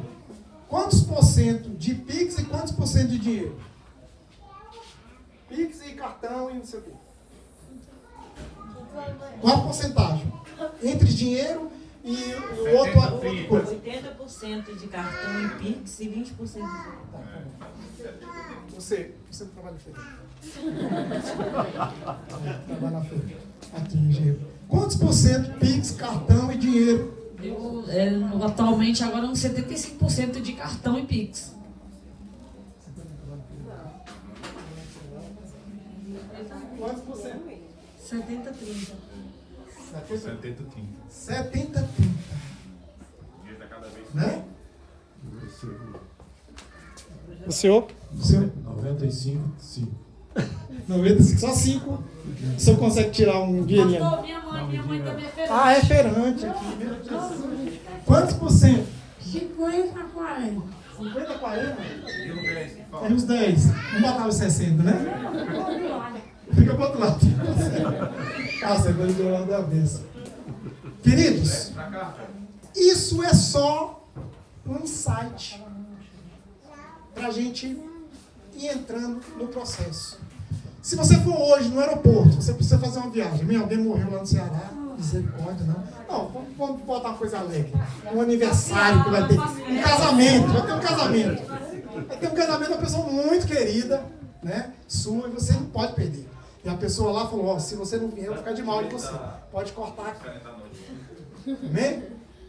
quantos por cento de Pix e quantos por cento de dinheiro? Pix e cartão e não sei o quê. Qual a porcentagem? Entre dinheiro e o outro coisa. 80% de cartão em Pix e 20% de Você trabalha na feira. Trabalha na feira. Aqui em Engenheiro. Quantos por cento Pix, cartão e dinheiro? Atualmente, agora, uns 75% de cartão e Pix. Quantos por cento? 70-30. 70-30. Dinheiro tá cada vez Né? Eu O senhor? 95, 5. 95, só 5. O senhor consegue tirar um dinheirinho? Pastor, minha mãe também é feirante. Ah, é feirante aqui, meu Deus. Quantos por cento? 50-40. 50, 40? E o 10 que É fala? uns 10. Não botava os 60, né? Fica pro outro lado. Ah, você vai do lado da vez. Queridos, Pra cá. isso é só um insight para a gente ir entrando no processo. Se você for hoje no aeroporto, você precisa fazer uma viagem. Alguém morreu lá no Ceará, misericórdia, não. Não, vamos botar uma coisa alegre. Um aniversário que vai ter. Um casamento, vai ter um casamento. Vai ter um casamento de uma pessoa muito querida, né? Sua, e você não pode perder. E a pessoa lá falou, ó, se você não vier, eu vou ficar de mal de você. Pode cortar aqui. Amém?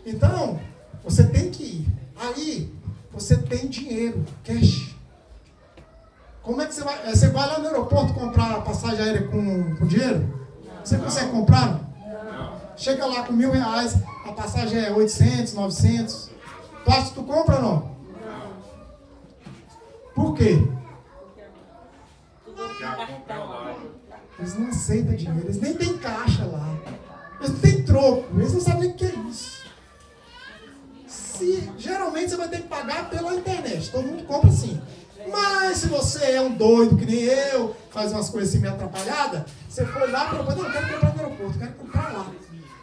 Então, você tem que ir. Aí, você tem dinheiro, cash. Como é que você vai? Você vai lá no aeroporto comprar a passagem aérea com dinheiro? Você consegue comprar? Não. Chega lá com R$1.000, a passagem é 800, 900. Tu acha que tu compra ou não? Não. Por quê? Eles não aceitam dinheiro, eles nem têm caixa lá. Eles não têm troco, eles não sabem o que é isso. Geralmente você vai ter que pagar pela internet, todo mundo compra assim. Mas se você é um doido que nem eu, faz umas coisas assim meio atrapalhadas, você foi lá para o aeroporto, não, eu quero comprar no aeroporto, quero comprar lá.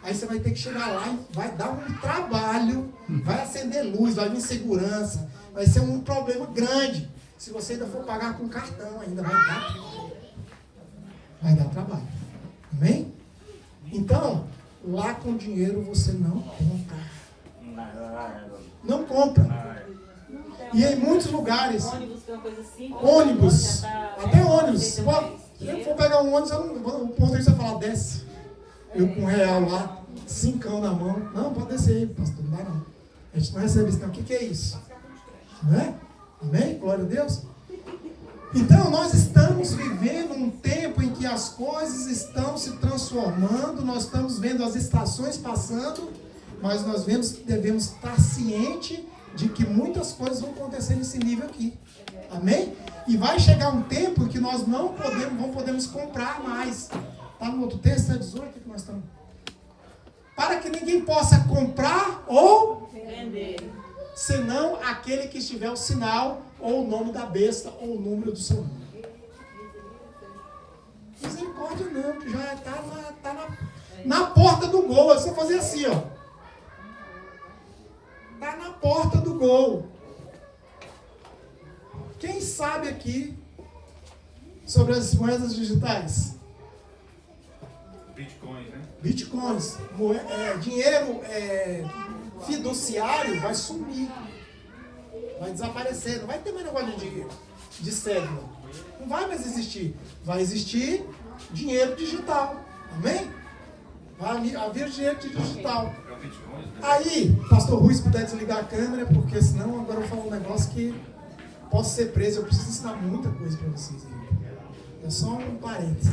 Aí você vai ter que chegar lá e vai dar um trabalho, vai acender luz, vai vir segurança, vai ser um problema grande. Se você ainda for pagar com cartão, ainda vai dar trabalho. Amém? Então, lá com dinheiro você não compra. Não compra. E em muitos lugares, ônibus, que é uma coisa simples. ônibus, até ônibus. Se eu for pegar um ônibus, o motorista vai falar, desce. Eu com R$1 lá, 5 na mão. Não, pode descer aí, pastor, não dá não. A gente não recebe isso não. O que é isso? Não é? Amém? Glória a Deus. Então, nós estamos vivendo um tempo em que as coisas estão se transformando, nós estamos vendo as estações passando, mas nós devemos estar cientes de que muitas coisas vão acontecer nesse nível aqui. Amém? E vai chegar um tempo que nós não podemos comprar mais. Está no outro texto, é 18 que nós estamos. Para que ninguém possa comprar ou Vender. senão aquele que estiver o sinal, ou o nome da besta, ou o número do seu nome. Misericórdia não, que já está na porta do gol. É só fazer assim, ó. Está na porta do gol. Quem sabe aqui sobre as moedas digitais? Bitcoins, né? Bitcoins. Dinheiro fiduciário vai sumir. Vai desaparecer. Não vai ter mais negócio de cédula. Não vai mais existir. Vai existir dinheiro digital. Amém? Vai haver dinheiro digital. É o Bitcoins, né? Aí, pastor Rui, se puder desligar a câmera, porque senão agora eu vou falar um negócio que posso ser preso. Eu preciso ensinar muita coisa para vocês aí. É só um parênteses.